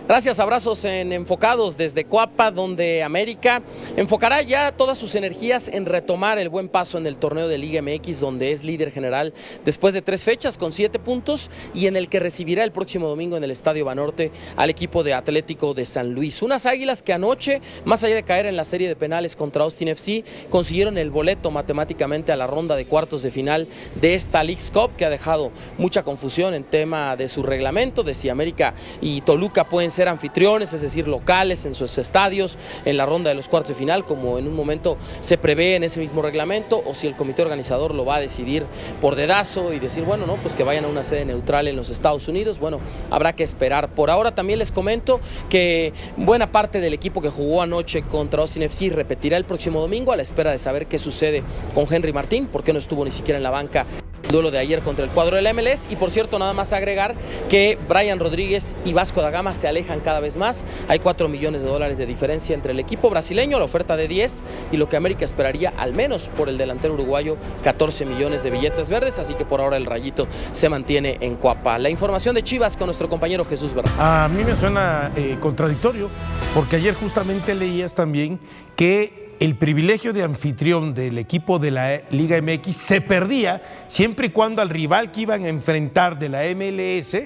Gracias, abrazos en Enfocados desde Coapa, donde América enfocará ya todas sus energías en retomar el buen paso en el torneo de Liga MX, donde es líder general después de 3 fechas con 7 puntos y en el que recibirá el próximo domingo en el Estadio Banorte al equipo de Atlético de San Luis. Unas Águilas que anoche, más allá de caer en la serie de penales contra Austin FC, consiguieron el boleto matemáticamente a la ronda de cuartos de final de esta Leagues Cup, que ha dejado mucha confusión en tema de su reglamento, de si América y Toluca pueden ser anfitriones, es decir, locales en sus estadios en la ronda de los cuartos de final, como en un momento se prevé en ese mismo reglamento, o si el comité organizador lo va a decidir por dedazo y decir, bueno, no, pues que vayan a una sede neutral en los Estados Unidos. Bueno, habrá que esperar. Por ahora también les comento que buena parte del equipo que jugó anoche contra Austin FC repetirá el próximo domingo, a la espera de saber qué sucede con Henry Martín, porque no estuvo ni siquiera en la banca el duelo de ayer contra el cuadro de la MLS. Y por cierto, nada más agregar que Brian Rodríguez y Vasco da Gama se alejan cada vez más. Hay $4 millones de diferencia entre el equipo brasileño, la oferta de 10, y lo que América esperaría al menos por el delantero uruguayo, 14 millones de billetes verdes, así que por ahora el Rayito se mantiene en Coapa. La información de Chivas con nuestro compañero Jesús Bernal. A mí me suena contradictorio, porque ayer justamente leías también que el privilegio de anfitrión del equipo de la Liga MX se perdía siempre y cuando al rival que iban a enfrentar de la MLS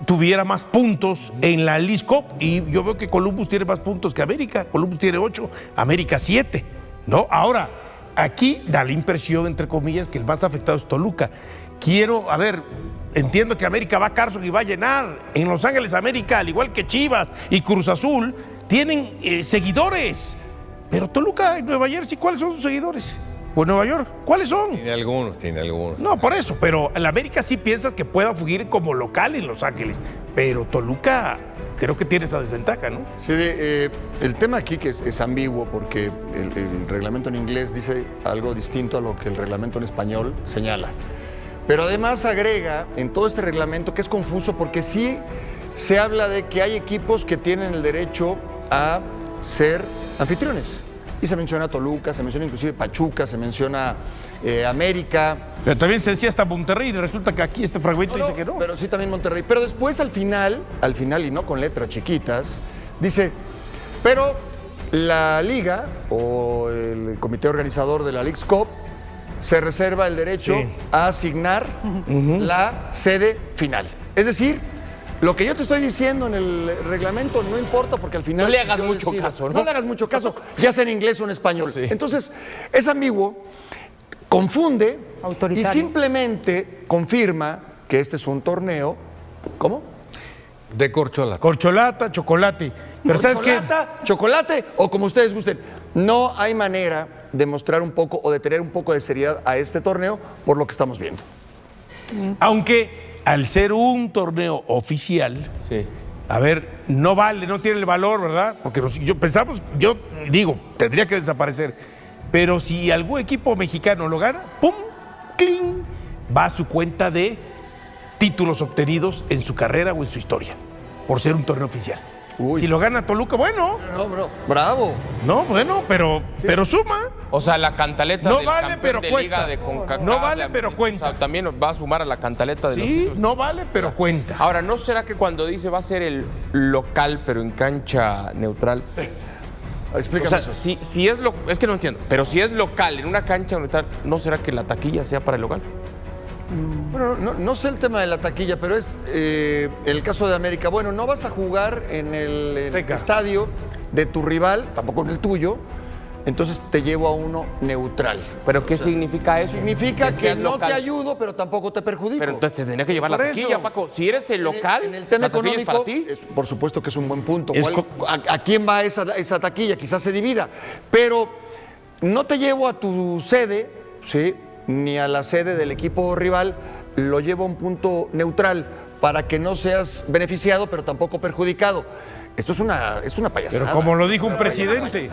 tuviera más puntos en la Leagues Cup, y yo veo que Columbus tiene más puntos que América. Columbus tiene 8, América 7, ¿no? Ahora, aquí da la impresión, entre comillas, que el más afectado es Toluca. Entiendo que América va a Carson y va a llenar. En Los Ángeles, América, al igual que Chivas y Cruz Azul, tienen seguidores. Pero Toluca en Nueva Jersey, ¿cuáles son sus seguidores? ¿O en Nueva York? ¿Cuáles son? Tiene algunos. No, por eso, pero el América sí piensas que pueda fugir como local en Los Ángeles. Pero Toluca creo que tiene esa desventaja, ¿no? Sí, el tema aquí que es ambiguo, porque el reglamento en inglés dice algo distinto a lo que el reglamento en español señala. Pero además agrega en todo este reglamento que es confuso, porque sí se habla de que hay equipos que tienen el derecho a ser anfitriones. Y se menciona Toluca, se menciona inclusive Pachuca, se menciona América. Pero también se decía hasta Monterrey, y resulta que aquí este fragmento dice que no. Pero sí también Monterrey. Pero después al final, y no con letras chiquitas, dice, pero la liga o el comité organizador de la Leagues Cup se reserva el derecho a asignar la sede final. Es decir, lo que yo te estoy diciendo en el reglamento no importa, porque al final... No le hagas mucho caso, ¿no? No le hagas mucho caso, ya sea en inglés o en español. Sí. Entonces, es ambiguo, confunde y simplemente confirma que este es un torneo... ¿Cómo? De corcholata. Corcholata, chocolate. Pero ¿sabes qué? Chocolate o como ustedes gusten. No hay manera de mostrar un poco o de tener un poco de seriedad a este torneo por lo que estamos viendo. Aunque al ser un torneo oficial, no vale, no tiene el valor, ¿verdad? Porque yo digo, tendría que desaparecer. Pero si algún equipo mexicano lo gana, ¡pum! ¡Cling! Va a su cuenta de títulos obtenidos en su carrera o en su historia, por ser un torneo oficial. Uy. Si lo gana Toluca, bueno. No, bro, bravo. No, bueno, pero suma. O sea, la cantaleta no del vale, campeón pero de cuesta. Liga de CONCACAF. No vale, pero cuenta. O sea, también va a sumar a la cantaleta de los Sí, títulos. no vale, pero cuenta. Ahora, ¿no será que cuando dice va a ser el local, pero en cancha neutral? Explícame o sea, eso. si es es que no entiendo, pero si es local en una cancha neutral, ¿no será que la taquilla sea para el local? Bueno, no sé el tema de la taquilla, pero es el caso de América. Bueno, no vas a jugar en el estadio de tu rival, tampoco en el tuyo, entonces te llevo a uno neutral. ¿Pero qué significa eso? Significa que no local. Te ayudo, pero tampoco te perjudico. Pero entonces te tenía que llevar la taquilla, Paco. Si eres el local, en el tema la taquilla es para ti. Por supuesto que es un buen punto. ¿A quién va esa taquilla? Quizás se divida. Pero no te llevo a tu sede, ¿sí?, ni a la sede del equipo rival, lo llevo a un punto neutral para que no seas beneficiado, pero tampoco perjudicado. Esto es una payasada. Pero como lo dijo un presidente,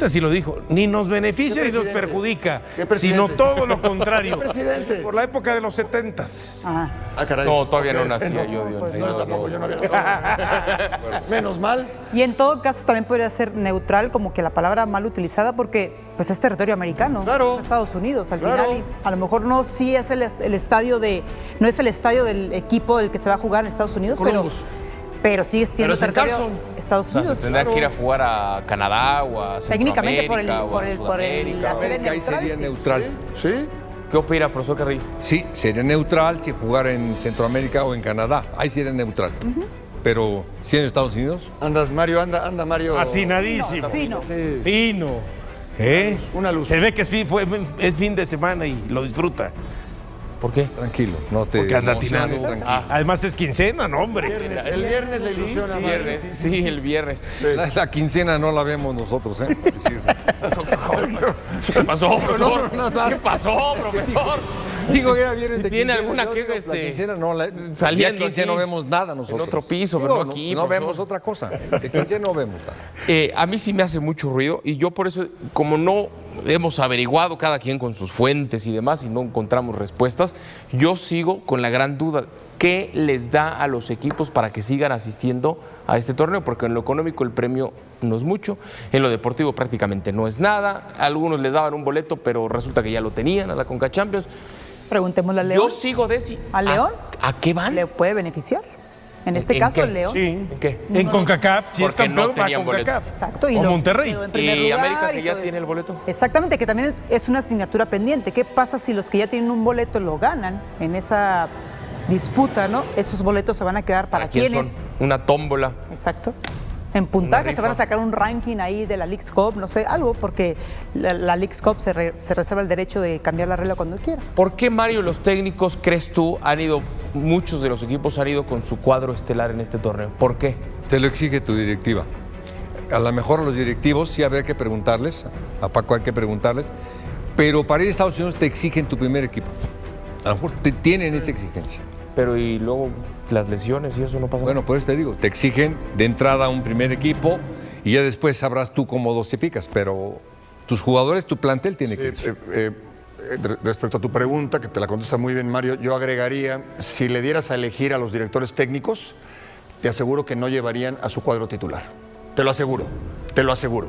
así lo dijo, ni nos beneficia ni nos perjudica, sino todo lo contrario. ¿Qué presidente? Por la época de los 70s. Ah, caray. No, todavía no nacía yo. No, tampoco, yo no había nacido. Menos mal. Y en todo caso también podría ser neutral, como que la palabra mal utilizada, porque pues es territorio americano, claro, es Estados Unidos al final, y a lo mejor no sí es el estadio no es el estadio del equipo del que se va a jugar en Estados Unidos, Columbus. pero sigue siendo es en territorio Carson. Estados O sea, Unidos. se tendrá que ir a jugar a Canadá o a Técnicamente por Centroamérica o a la Sudamérica. sede Que ahí neutral. sería sí. neutral. ¿Sí? ¿Qué opina, profesor Carrillo? Sí, sería neutral si jugara en Centroamérica o en Canadá. Ahí sería neutral. Pero si en Estados Unidos, Andas, Mario, anda Mario. Atinadísimo. Fino. Sí. Fino. ¿Eh? Una luz. Se ve que es fin de semana y lo disfruta. ¿Por qué? tranquilo, no te Porque anda emociones, atinado. tranquilo. Además es quincena, no, hombre. El viernes le ilusiona, El Mario. viernes. Sí, el viernes. La quincena no la vemos nosotros, ¿eh? Es decir, ¿Qué pasó, profesor? no, no, ¿Qué pasó, profesor? digo que era viernes de ¿Tiene quincena, alguna yo queja, digo, la quincena no, saliendo día 15 aquí? no vemos nada nosotros. En otro piso, pero no Digo, aquí, No profesor. vemos otra cosa. De 15 no vemos nada. A mí sí me hace mucho ruido y yo por eso, como no hemos averiguado cada quien con sus fuentes y demás y no encontramos respuestas, yo sigo con la gran duda. ¿Qué les da a los equipos para que sigan asistiendo a este torneo? Porque en lo económico el premio no es mucho, en lo deportivo prácticamente no es nada. A algunos les daban un boleto, pero resulta que ya lo tenían a la Conca Champions. Preguntémosle a León. Yo sigo, Desi. ¿A León? ¿A qué van? ¿Le puede beneficiar? En este ¿En caso, qué? el León. Sí. ¿En qué? En CONCACAF, si es Porque no campeón, va a tenían CONCACAF. Exacto. Y O los Monterrey. quedó en primer Y lugar América, que y ya todo tiene eso. el boleto. Exactamente, que también es una asignatura pendiente. ¿Qué pasa si los que ya tienen un boleto lo ganan en esa disputa, ¿no? Esos boletos se van a quedar para quién quienes. son? Una tómbola. Exacto. En puntaje rifa. se van a sacar un ranking ahí de la Leagues Cup, no sé, algo, porque la Leagues Cup se reserva el derecho de cambiar la regla cuando quiera. ¿Por qué, Mario, los técnicos, crees tú, muchos de los equipos han ido con su cuadro estelar en este torneo? ¿Por qué? Te lo exige tu directiva. A lo mejor a los directivos sí habría que preguntarles, a Paco hay que preguntarles, pero para ir a Estados Unidos te exigen tu primer equipo. A lo mejor te tienen esa exigencia. Pero y luego las lesiones y eso no pasa. Bueno, por eso te digo, te exigen de entrada un primer equipo y ya después sabrás tú cómo dosificas, pero tus jugadores, tu plantel tiene que ir. Respecto a tu pregunta, que te la contesta muy bien Mario, yo agregaría, si le dieras a elegir a los directores técnicos, te aseguro que no llevarían a su cuadro titular. Te lo aseguro, te lo aseguro.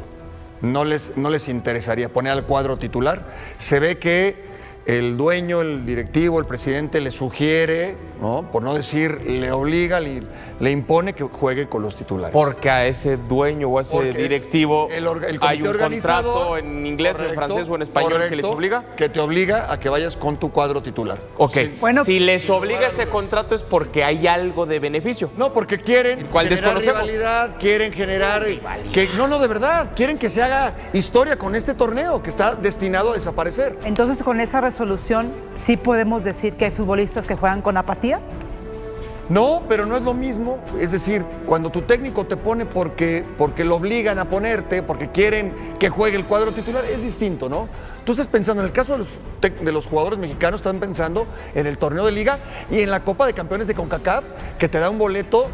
No les interesaría poner al cuadro titular. Se ve que el dueño, el directivo, el presidente le sugiere, ¿no? Por no decir le obliga, le impone que juegue con los titulares. Porque a ese dueño o a ese Porque directivo el comité hay un organizador, contrato en inglés, en correcto, francés o en español que les correcto, obliga. Que te obliga a que vayas con tu cuadro titular. Ok, Sí. Bueno, si les obliga ese contrato es porque hay algo de beneficio. No, porque quieren El cual generar desconocemos. rivalidad, quieren generar que no, de verdad, quieren que se haga historia con este torneo que está destinado a desaparecer. Entonces, con esa resolución, ¿sí podemos decir que hay futbolistas que juegan con apatía? No, pero no es lo mismo. Es decir, cuando tu técnico te pone porque lo obligan a ponerte, porque quieren que juegue el cuadro titular, es distinto, ¿no? Tú estás pensando, en el caso de los jugadores mexicanos, están pensando en el torneo de liga y en la Copa de Campeones de CONCACAF, que te da un boleto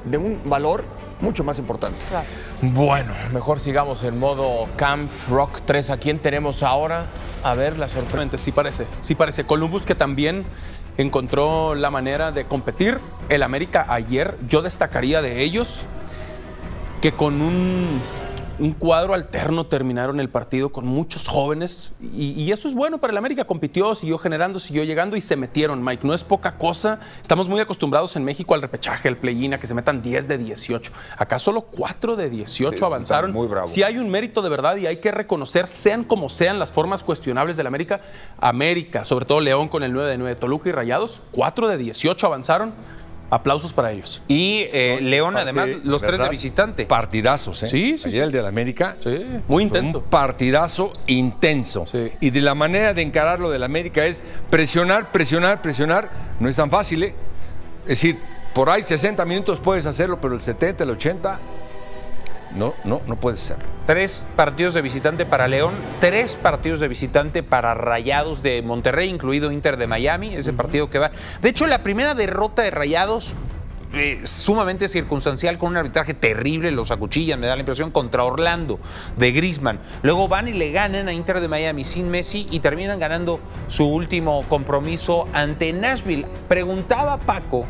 de un valor mucho más importante. Claro. Bueno, mejor sigamos en modo Camp Rock 3. ¿A quién tenemos ahora? A ver, la sorpresa. Sí parece. Columbus, que también encontró la manera de competir. El América ayer, yo destacaría de ellos que con un cuadro alterno terminaron el partido con muchos jóvenes y eso es bueno para el América. Compitió, siguió generando, siguió llegando y se metieron, Mike. No es poca cosa. Estamos muy acostumbrados en México al repechaje, al play-in, a que se metan 10 de 18. Acá solo 4 de 18 avanzaron. Muy bravo. Sí hay un mérito de verdad y hay que reconocer, sean como sean las formas cuestionables del América, sobre todo León con el 9 de 9, Toluca y Rayados, 4 de 18 avanzaron. Aplausos para ellos. Y León, además, los tres de ¿verdad? visitante. Partidazos, ¿eh? Sí. Ayer el del América. Sí, muy intenso. Un partidazo intenso. Sí. Y de la manera de encararlo del América es presionar. No es tan fácil, ¿eh? Es decir, por ahí 60 minutos puedes hacerlo, pero el 70, el 80, no puedes hacerlo. 3 partidos de visitante para León, 3 partidos de visitante para Rayados de Monterrey, incluido Inter de Miami, ese partido que va. De hecho, la primera derrota de Rayados, sumamente circunstancial, con un arbitraje terrible, los acuchillan, me da la impresión, contra Orlando de Griezmann. Luego van y le ganan a Inter de Miami sin Messi y terminan ganando su último compromiso ante Nashville. Preguntaba Paco,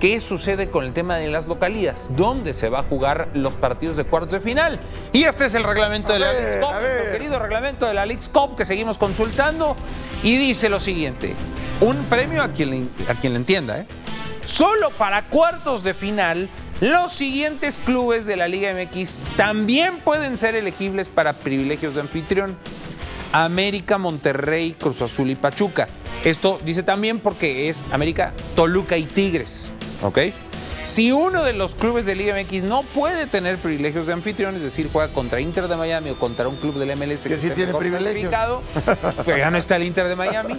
¿qué sucede con el tema de las localías? ¿Dónde se va a jugar los partidos de cuartos de final? Y este es el reglamento de la Leagues Cup, nuestro querido reglamento de la Leagues Cup que seguimos consultando, y dice lo siguiente: un premio a quien le entienda, ¿eh? Solo para cuartos de final Los siguientes clubes de la Liga MX también pueden ser elegibles para privilegios de anfitrión. América, Monterrey, Cruz Azul y Pachuca. Esto dice también porque es América, Toluca y Tigres, ¿ok? Si uno de los clubes de Liga MX no puede tener privilegios de anfitrión, es decir, juega contra Inter de Miami o contra un club del MLS que sí tiene privilegios, pues ya no está el Inter de Miami,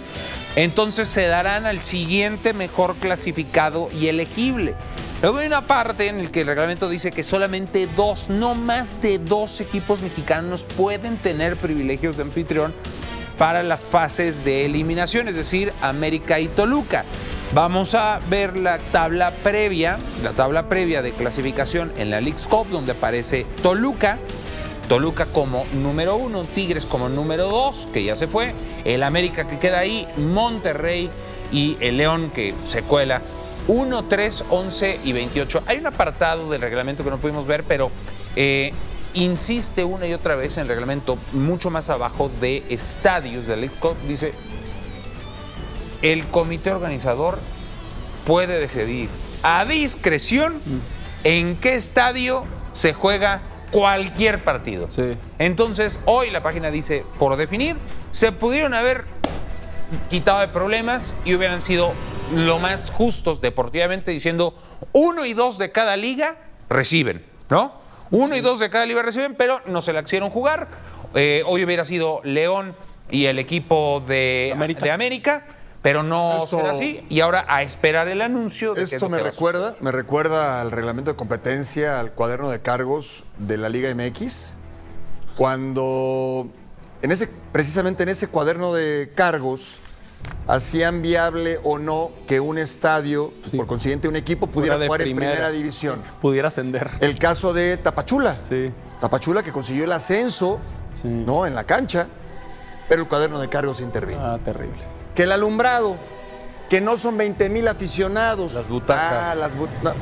entonces se darán al siguiente mejor clasificado y elegible. Luego hay una parte en la que el reglamento dice que solamente dos, no más de 2 equipos mexicanos pueden tener privilegios de anfitrión para las fases de eliminación, es decir, América y Toluca. Vamos a ver la tabla previa de clasificación en la Leagues Cup, donde aparece Toluca como número 1, Tigres como número 2, que ya se fue, el América que queda ahí, Monterrey y el León que se cuela 1, 3, 11 y 28. Hay un apartado del reglamento que no pudimos ver, pero insiste una y otra vez en el reglamento, mucho más abajo de estadios de la Leagues Cup, dice: el comité organizador puede decidir a discreción en qué estadio se juega cualquier partido. Sí. Entonces, hoy la página dice, por definir, se pudieron haber quitado de problemas y hubieran sido lo más justos deportivamente, diciendo 1 y 2 de cada liga reciben, ¿no? 1 y 2 de cada liga reciben, pero no se la quisieron jugar. Hoy hubiera sido León y el equipo de América, pero no será así. Y ahora a esperar el anuncio de esto me recuerda al reglamento de competencia, al cuaderno de cargos de la Liga MX, cuando precisamente en ese cuaderno de cargos hacían viable o no que un estadio, por consiguiente un equipo, pudiera jugar en primera división. Pudiera ascender. El caso de Tapachula. Sí. Tapachula, que consiguió el ascenso, ¿no?, en la cancha, pero el cuaderno de cargos intervino. Ah, terrible. Que el alumbrado, que no son 20,000 aficionados. Las butacas. No,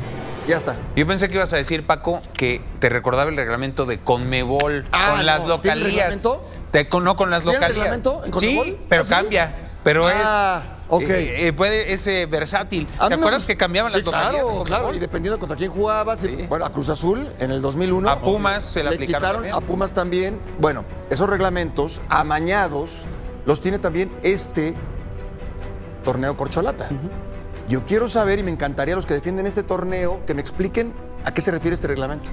ya está. Yo pensé que ibas a decir, Paco, que te recordaba el reglamento de Conmebol con las localías. ¿Tiene reglamento? No, con las localías. ¿Tiene reglamento en Conmebol? Sí, pero cambia. Pero ok. Es versátil. ¿Te acuerdas que cambiaban las localías? Claro, y dependiendo contra quién jugabas. Sí. Bueno, a Cruz Azul en el 2001. A Pumas se le aplicaron quitaron, también. a Pumas también. Bueno, esos reglamentos amañados los tiene también este torneo corcholata. Yo quiero saber, y me encantaría a los que defienden este torneo, que me expliquen a qué se refiere este reglamento.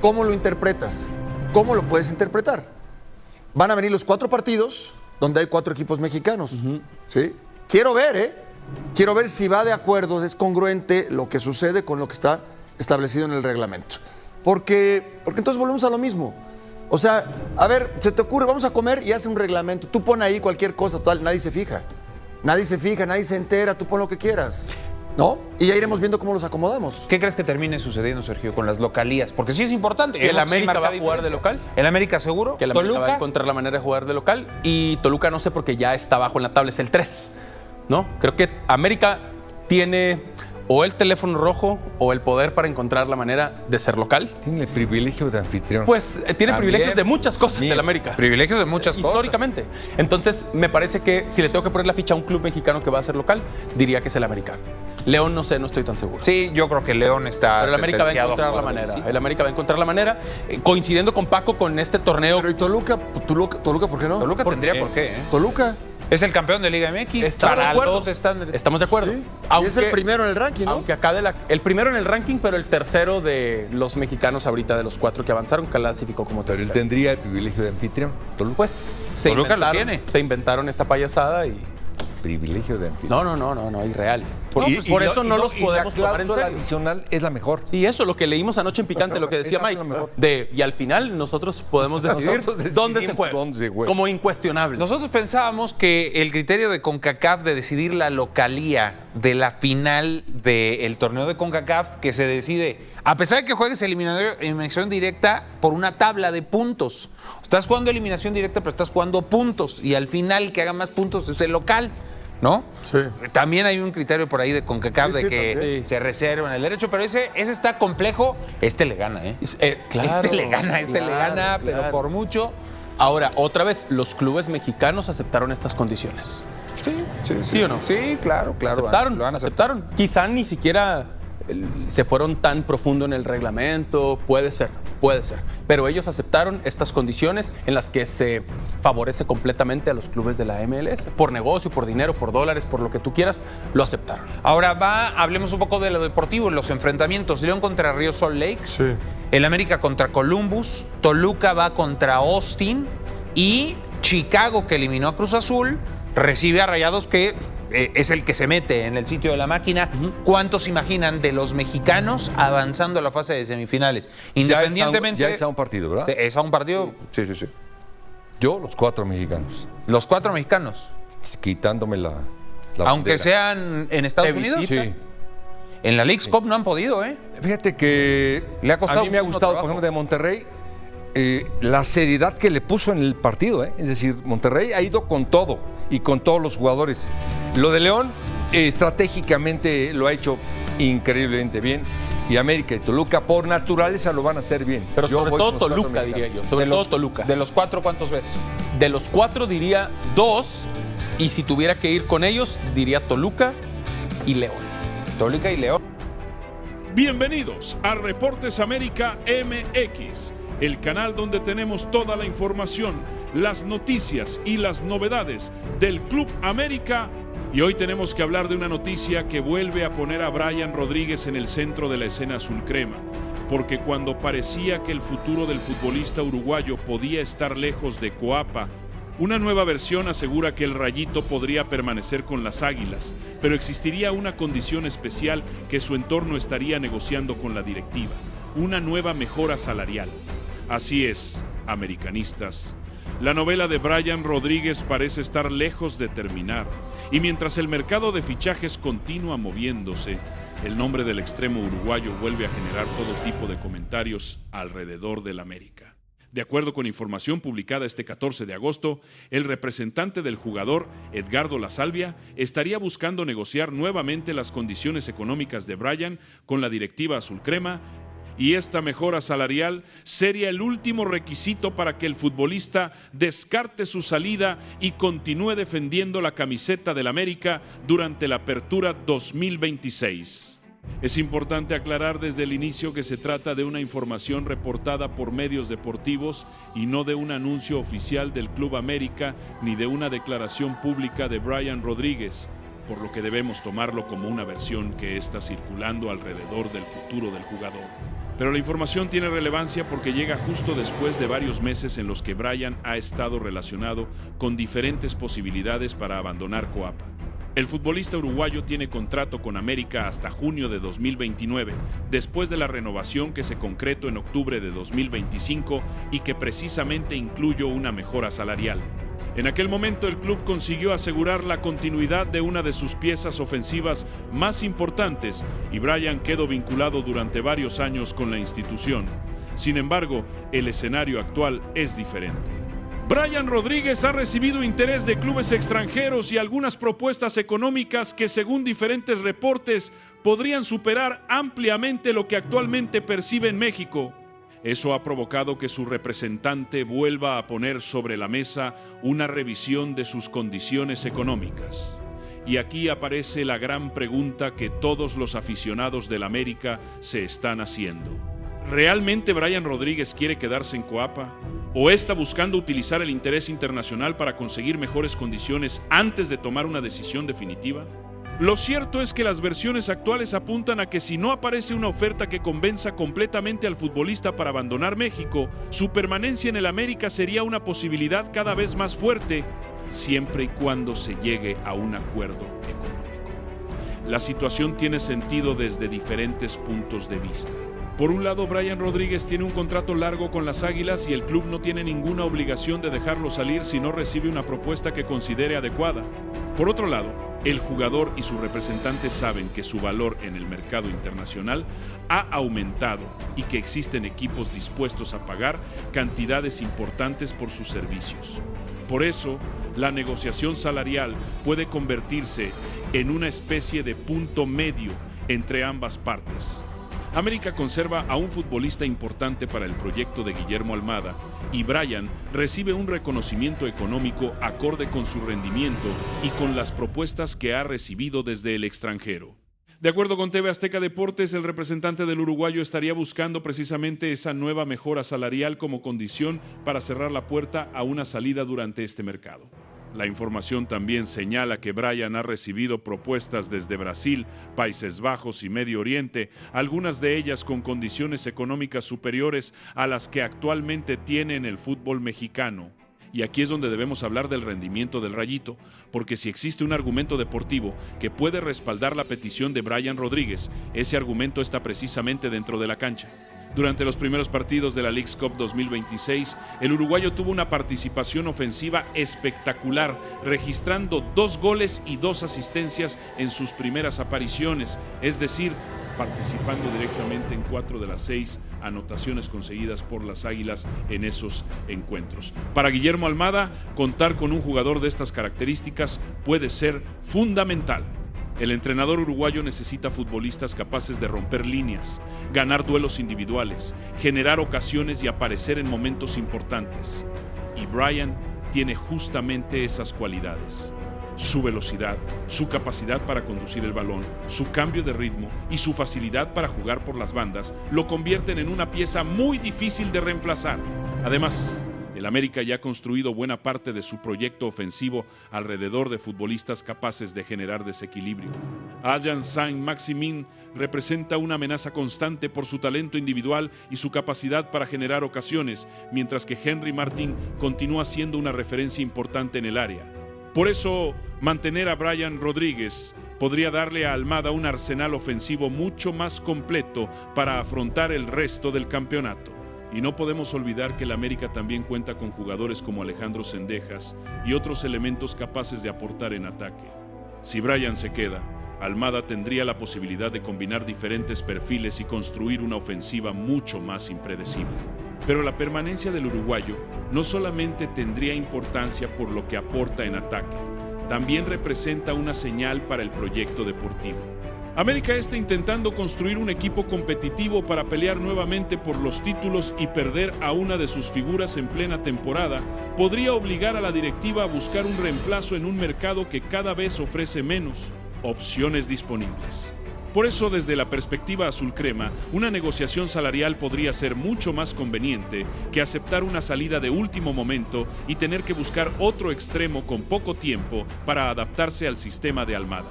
¿Cómo lo interpretas? ¿Cómo lo puedes interpretar? Van a venir los 4 partidos donde hay 4 equipos mexicanos. ¿Sí? Quiero ver si va de acuerdo, es congruente lo que sucede con lo que está establecido en el reglamento. Porque entonces volvemos a lo mismo. O sea, a ver, se te ocurre, vamos a comer y hace un reglamento. Tú pon ahí cualquier cosa, total, nadie se fija. Nadie se entera, tú pon lo que quieras, ¿no? Y ya iremos viendo cómo los acomodamos. ¿Qué crees que termine sucediendo, Sergio, con las localías? Porque sí es importante. ¿Que el América va a jugar de local? ¿El América seguro? Que el América va a encontrar la manera de jugar de local. Y Toluca no sé, porque ya está abajo en la tabla, es el 3, ¿no? Creo que América tiene o el teléfono rojo o el poder para encontrar la manera de ser local. Tiene el privilegio de anfitrión. Pues tiene privilegios de muchas cosas el América. Privilegios de muchas cosas. Históricamente. Entonces, me parece que si le tengo que poner la ficha a un club mexicano que va a ser local, diría que es el América. León, no sé, no estoy tan seguro. Sí, yo creo que León está. Pero el América va a encontrar la manera. Sí. El América va a encontrar la manera. Coincidiendo con Paco con este torneo. Pero ¿y Toluca, ¿por qué no? Toluca tendría por qué, ¿eh? Toluca. Es el campeón de Liga MX. Estamos de acuerdo. Estamos de acuerdo. Sí. Aunque, y es el primero en el ranking, ¿no? Aunque acá el primero en el ranking, pero el tercero de los mexicanos ahorita, de los 4 que avanzaron, clasificó como Pero tercero. él tendría el privilegio de anfitrión. Toluca. Pues se Toluca lo inventaron, tiene. Se inventaron esta payasada y... Privilegio de anfitrión. No, irreal. Por Y eso no los podemos tomar en la serio. adicional es la mejor. Sí, eso, lo que leímos anoche en Picante, lo que decía Esa es Mike, la mejor. y al final nosotros podemos decidir dónde se juega, como incuestionable. Nosotros pensábamos que el criterio de CONCACAF de decidir la localía de la final del torneo de CONCACAF, que se decide, a pesar de que juegues eliminación directa, por una tabla de puntos. Estás jugando eliminación directa, pero estás jugando puntos, y al final el que haga más puntos es el local, ¿no? Sí. También hay un criterio por ahí de CONCACAF Sí, de que también. se reservan el derecho, pero ese está complejo. Este le gana, ¿eh? Claro, Este le gana, pero claro. por mucho. Ahora, otra vez, los clubes mexicanos aceptaron estas condiciones. ¿Sí o no? Sí, claro. Aceptaron. Quizá ni siquiera se fueron tan profundo en el reglamento, puede ser. Pero ellos aceptaron estas condiciones en las que se favorece completamente a los clubes de la MLS. Por negocio, por dinero, por dólares, por lo que tú quieras, lo aceptaron. Ahora hablemos un poco de lo deportivo, los enfrentamientos. León contra Río Salt Lake, Sí. el América contra Columbus, Toluca va contra Austin y Chicago, que eliminó a Cruz Azul, recibe a Rayados, que es el que se mete en el sitio de la máquina. ¿Cuántos imaginan de los mexicanos avanzando a la fase de semifinales? Independientemente... Ya es a un partido, ¿verdad? ¿Es a un partido? Sí. Yo, los 4 mexicanos. Los 4 mexicanos. Quitándome la Aunque bandera. sean en Estados ¿De Unidos. visita? Sí. En la Leagues Cup no han podido, ¿eh? Fíjate que Le ha costado a mí me ha muchísimo gustado, trabajo. por ejemplo, de Monterrey, la seriedad que le puso en el partido. Es decir, Monterrey ha ido con todo y con todos los jugadores. Lo de León, estratégicamente lo ha hecho increíblemente bien. Y América y Toluca, por naturaleza, lo van a hacer bien. Pero Yo sobre voy todo con los 4 Toluca, diría mexicanos. yo. Sobre todo Toluca. De los 4, ¿cuántos ves? De los 4 diría 2, y si tuviera que ir con ellos, diría Toluca y León. Toluca y León. Bienvenidos a Reportes América MX, el canal donde tenemos toda la información, las noticias y las novedades del Club América. Y hoy tenemos que hablar de una noticia que vuelve a poner a Brian Rodríguez en el centro de la escena azul crema, porque cuando parecía que el futuro del futbolista uruguayo podía estar lejos de Coapa, una nueva versión asegura que el Rayito podría permanecer con las Águilas, pero existiría una condición especial que su entorno estaría negociando con la directiva, una nueva mejora salarial. Así es, americanistas. La novela de Brian Rodríguez parece estar lejos de terminar, y mientras el mercado de fichajes continúa moviéndose, el nombre del extremo uruguayo vuelve a generar todo tipo de comentarios alrededor del América. De acuerdo con información publicada este 14 de agosto, el representante del jugador, Edgardo La Salvia, estaría buscando negociar nuevamente las condiciones económicas de Brian con la directiva azul crema, y esta mejora salarial sería el último requisito para que el futbolista descarte su salida y continúe defendiendo la camiseta del América durante la apertura 2026. Es importante aclarar desde el inicio que se trata de una información reportada por medios deportivos y no de un anuncio oficial del Club América ni de una declaración pública de Brian Rodríguez, por lo que debemos tomarlo como una versión que está circulando alrededor del futuro del jugador. Pero la información tiene relevancia porque llega justo después de varios meses en los que Brian ha estado relacionado con diferentes posibilidades para abandonar Coapa. El futbolista uruguayo tiene contrato con América hasta junio de 2029, después de la renovación que se concretó en octubre de 2025 y que precisamente incluyó una mejora salarial. En aquel momento el club consiguió asegurar la continuidad de una de sus piezas ofensivas más importantes y Brian quedó vinculado durante varios años con la institución. Sin embargo, el escenario actual es diferente. Brian Rodríguez ha recibido interés de clubes extranjeros y algunas propuestas económicas que, según diferentes reportes, podrían superar ampliamente lo que actualmente percibe en México. Eso ha provocado que su representante vuelva a poner sobre la mesa una revisión de sus condiciones económicas. Y aquí aparece la gran pregunta que todos los aficionados del América se están haciendo. ¿Realmente Brian Rodríguez quiere quedarse en Coapa? ¿O está buscando utilizar el interés internacional para conseguir mejores condiciones antes de tomar una decisión definitiva? Lo cierto es que las versiones actuales apuntan a que si no aparece una oferta que convenza completamente al futbolista para abandonar México, su permanencia en el América sería una posibilidad cada vez más fuerte, siempre y cuando se llegue a un acuerdo económico. La situación tiene sentido desde diferentes puntos de vista. Por un lado, Brian Rodríguez tiene un contrato largo con las Águilas y el club no tiene ninguna obligación de dejarlo salir si no recibe una propuesta que considere adecuada. Por otro lado, el jugador y su representante saben que su valor en el mercado internacional ha aumentado y que existen equipos dispuestos a pagar cantidades importantes por sus servicios. Por eso, la negociación salarial puede convertirse en una especie de punto medio entre ambas partes. América conserva a un futbolista importante para el proyecto de Guillermo Almada y Brian recibe un reconocimiento económico acorde con su rendimiento y con las propuestas que ha recibido desde el extranjero. De acuerdo con TV Azteca Deportes, el representante del uruguayo estaría buscando precisamente esa nueva mejora salarial como condición para cerrar la puerta a una salida durante este mercado. La información también señala que Bryan ha recibido propuestas desde Brasil, Países Bajos y Medio Oriente, algunas de ellas con condiciones económicas superiores a las que actualmente tiene en el fútbol mexicano. Y aquí es donde debemos hablar del rendimiento del Rayito, porque si existe un argumento deportivo que puede respaldar la petición de Bryan Rodríguez, ese argumento está precisamente dentro de la cancha. Durante los primeros partidos de la Leagues Cup 2026, el uruguayo tuvo una participación ofensiva espectacular, registrando 2 goles y 2 asistencias en sus primeras apariciones, es decir, participando directamente en 4 de las 6 anotaciones conseguidas por las Águilas en esos encuentros. Para Guillermo Almada, contar con un jugador de estas características puede ser fundamental. El entrenador uruguayo necesita futbolistas capaces de romper líneas, ganar duelos individuales, generar ocasiones y aparecer en momentos importantes. Y Bryan tiene justamente esas cualidades. Su velocidad, su capacidad para conducir el balón, su cambio de ritmo y su facilidad para jugar por las bandas lo convierten en una pieza muy difícil de reemplazar. Además, el América ya ha construido buena parte de su proyecto ofensivo alrededor de futbolistas capaces de generar desequilibrio. Adrian Saint-Maximin representa una amenaza constante por su talento individual y su capacidad para generar ocasiones, mientras que Henry Martín continúa siendo una referencia importante en el área. Por eso, mantener a Bryan Rodríguez podría darle a Almada un arsenal ofensivo mucho más completo para afrontar el resto del campeonato. Y no podemos olvidar que el América también cuenta con jugadores como Alejandro Zendejas y otros elementos capaces de aportar en ataque. Si Bryan se queda, Almada tendría la posibilidad de combinar diferentes perfiles y construir una ofensiva mucho más impredecible. Pero la permanencia del uruguayo no solamente tendría importancia por lo que aporta en ataque, también representa una señal para el proyecto deportivo. América está intentando construir un equipo competitivo para pelear nuevamente por los títulos, y perder a una de sus figuras en plena temporada podría obligar a la directiva a buscar un reemplazo en un mercado que cada vez ofrece menos opciones disponibles. Por eso, desde la perspectiva azulcrema, una negociación salarial podría ser mucho más conveniente que aceptar una salida de último momento y tener que buscar otro extremo con poco tiempo para adaptarse al sistema de Almada.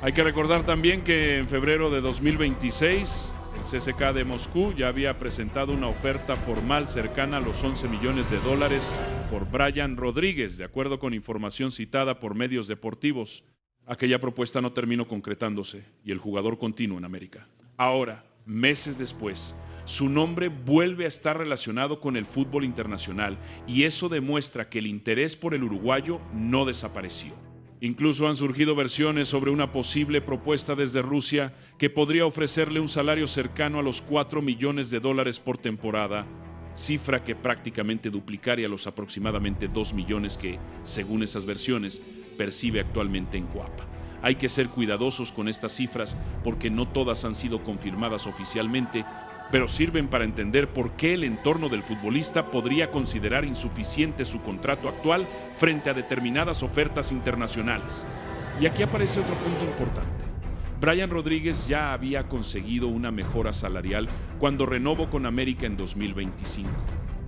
Hay que recordar también que en febrero de 2026, el CSKA de Moscú ya había presentado una oferta formal cercana a los $11 millones por Bryan Rodríguez, de acuerdo con información citada por medios deportivos. Aquella propuesta no terminó concretándose y el jugador continúa en América. Ahora, meses después, su nombre vuelve a estar relacionado con el fútbol internacional, y eso demuestra que el interés por el uruguayo no desapareció. Incluso han surgido versiones sobre una posible propuesta desde Rusia que podría ofrecerle un salario cercano a los $4 millones por temporada, cifra que prácticamente duplicaría los aproximadamente 2 millones que, según esas versiones, percibe actualmente en Coapa. Hay que ser cuidadosos con estas cifras porque no todas han sido confirmadas oficialmente, pero sirven para entender por qué el entorno del futbolista podría considerar insuficiente su contrato actual frente a determinadas ofertas internacionales. Y aquí aparece otro punto importante. Bryan Rodríguez ya había conseguido una mejora salarial cuando renovó con América en 2025.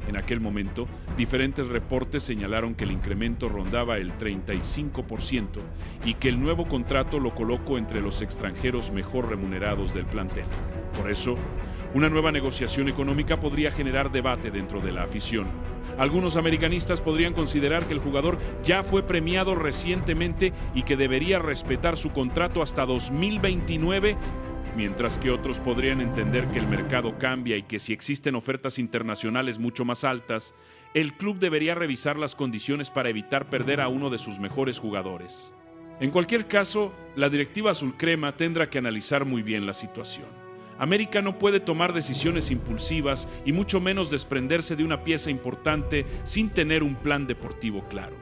En aquel momento, diferentes reportes señalaron que el incremento rondaba el 35% y que el nuevo contrato lo colocó entre los extranjeros mejor remunerados del plantel. Por eso, una nueva negociación económica podría generar debate dentro de la afición. Algunos americanistas podrían considerar que el jugador ya fue premiado recientemente y que debería respetar su contrato hasta 2029, mientras que otros podrían entender que el mercado cambia y que si existen ofertas internacionales mucho más altas, el club debería revisar las condiciones para evitar perder a uno de sus mejores jugadores. En cualquier caso, la directiva azulcrema tendrá que analizar muy bien la situación. América no puede tomar decisiones impulsivas y mucho menos desprenderse de una pieza importante sin tener un plan deportivo claro.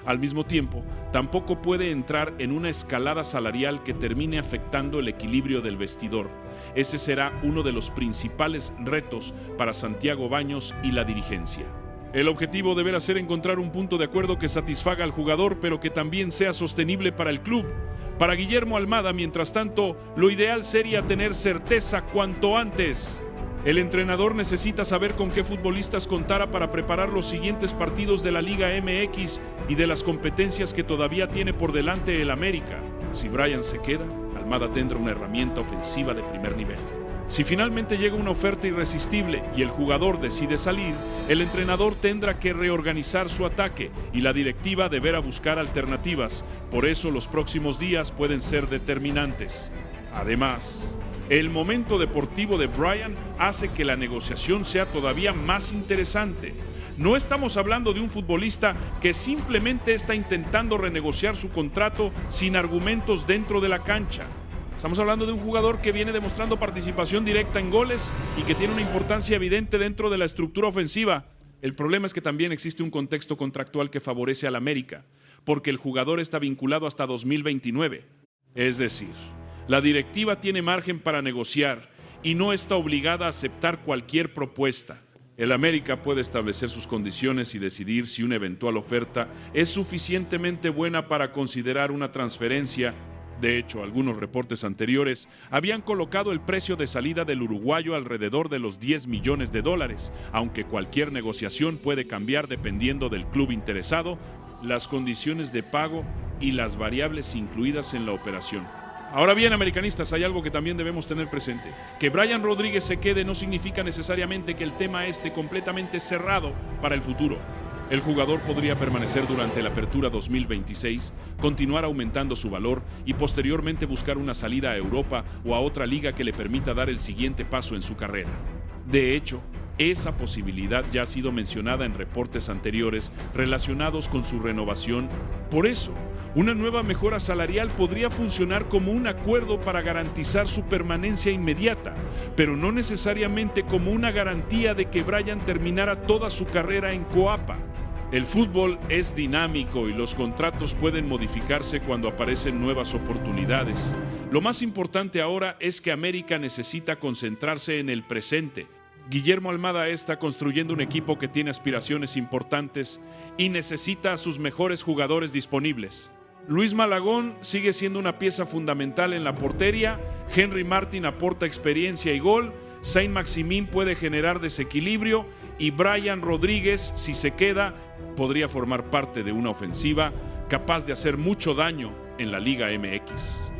Al mismo tiempo, tampoco puede entrar en una escalada salarial que termine afectando el equilibrio del vestidor. Ese será uno de los principales retos para Santiago Baños y la dirigencia. El objetivo deberá ser encontrar un punto de acuerdo que satisfaga al jugador, pero que también sea sostenible para el club. Para Guillermo Almada, mientras tanto, lo ideal sería tener certeza cuanto antes. El entrenador necesita saber con qué futbolistas contará para preparar los siguientes partidos de la Liga MX y de las competencias que todavía tiene por delante el América. Si Bryan se queda, Almada tendrá una herramienta ofensiva de primer nivel. Si finalmente llega una oferta irresistible y el jugador decide salir, el entrenador tendrá que reorganizar su ataque y la directiva deberá buscar alternativas. Por eso los próximos días pueden ser determinantes. Además, el momento deportivo de Bryan hace que la negociación sea todavía más interesante. No estamos hablando de un futbolista que simplemente está intentando renegociar su contrato sin argumentos dentro de la cancha. Estamos hablando de un jugador que viene demostrando participación directa en goles y que tiene una importancia evidente dentro de la estructura ofensiva. El problema es que también existe un contexto contractual que favorece al América, porque el jugador está vinculado hasta 2029. Es decir, la directiva tiene margen para negociar y no está obligada a aceptar cualquier propuesta. El América puede establecer sus condiciones y decidir si una eventual oferta es suficientemente buena para considerar una transferencia. De hecho, algunos reportes anteriores habían colocado el precio de salida del uruguayo alrededor de los $10 millones, aunque cualquier negociación puede cambiar dependiendo del club interesado, las condiciones de pago y las variables incluidas en la operación. Ahora bien, americanistas, hay algo que también debemos tener presente. Que Bryan Rodríguez se quede no significa necesariamente que el tema esté completamente cerrado para el futuro. El jugador podría permanecer durante la apertura 2026, continuar aumentando su valor y posteriormente buscar una salida a Europa o a otra liga que le permita dar el siguiente paso en su carrera. De hecho, esa posibilidad ya ha sido mencionada en reportes anteriores relacionados con su renovación. Por eso, una nueva mejora salarial podría funcionar como un acuerdo para garantizar su permanencia inmediata, pero no necesariamente como una garantía de que Bryan terminara toda su carrera en Coapa. El fútbol es dinámico y los contratos pueden modificarse cuando aparecen nuevas oportunidades. Lo más importante ahora es que América necesita concentrarse en el presente. Guillermo Almada está construyendo un equipo que tiene aspiraciones importantes y necesita a sus mejores jugadores disponibles. Luis Malagón sigue siendo una pieza fundamental en la portería, Henry Martin aporta experiencia y gol, Saint-Maximin puede generar desequilibrio y Bryan Rodríguez, si se queda, podría formar parte de una ofensiva capaz de hacer mucho daño en la Liga MX.